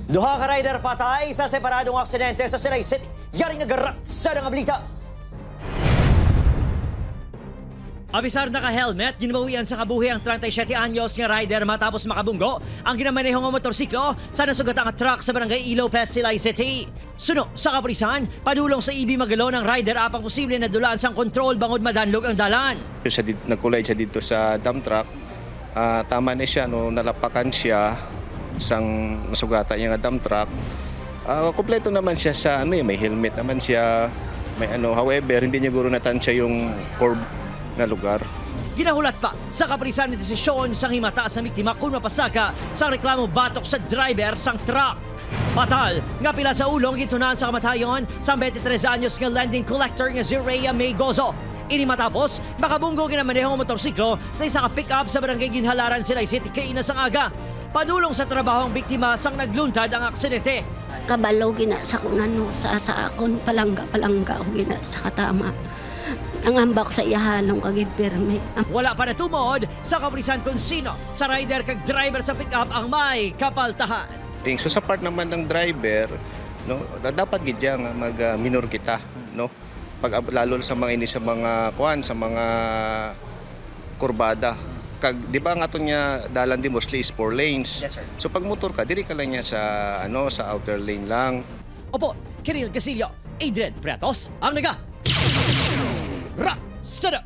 Duha ka rider patay sa separadong aksidente sa Silay City. Yaring nagarat sa nangablita. Abisar naka-helmet, ginabawian sa kabuhi ang 37 anyos nga rider matapos makabunggo ang ginamanehong nga motorsiklo sa nasugatang truck sa barangay Ilopez, Silay City. Suno sa kapulisan, padulong sa EB Magalo ng rider apang posible na dulaan sang kontrol bangod madanlog ang dalan. Nagkulay siya dito sa dump truck. Tama na siya, no, nalapakan siya sang nasugatan niya nga dump truck. Kompleto naman siya sa may helmet naman siya. However, hindi niya guro natansya yung curb na lugar. Ginahulat pa sa kapulisan ni desisyon sang himata sa biktima kung mapasaka sa reklamo batok sa driver sang truck. Patal nga pila sa ulong gitunan sa kamatayon sa 23 anyos nga landing collector nga si Rhea May Gozo. Ini matapos makabunggo ginamanehong motorsiklo sa isa ka pick-up sa barangay Ginhalaran, Silay City kaina sang aga. Padulong sa trabaho ang biktima sang nagluntad ang aksidente. Kabalo gina sa kunan sa akon palangga o gina sa katama. Ang ambak sa iyahanong kagid pirmi. Wala pa natumod sa kapulisan kung sino sa rider kag driver sa pick-up ang may kapaltahan. So sa part naman ng driver, no, dapat gid nga mag-minor kita, no. Pag lalo sa mga ini sa mga sa mga kurbada. Kag di ba nga niya dalan di mostly is 4 lanes. Yes, sir. So pag motor ka, diri ka lang niya sa sa outer lane lang. Opo, Kiril Casillo, Adrian Pretos, ang naga. Ra! Sada!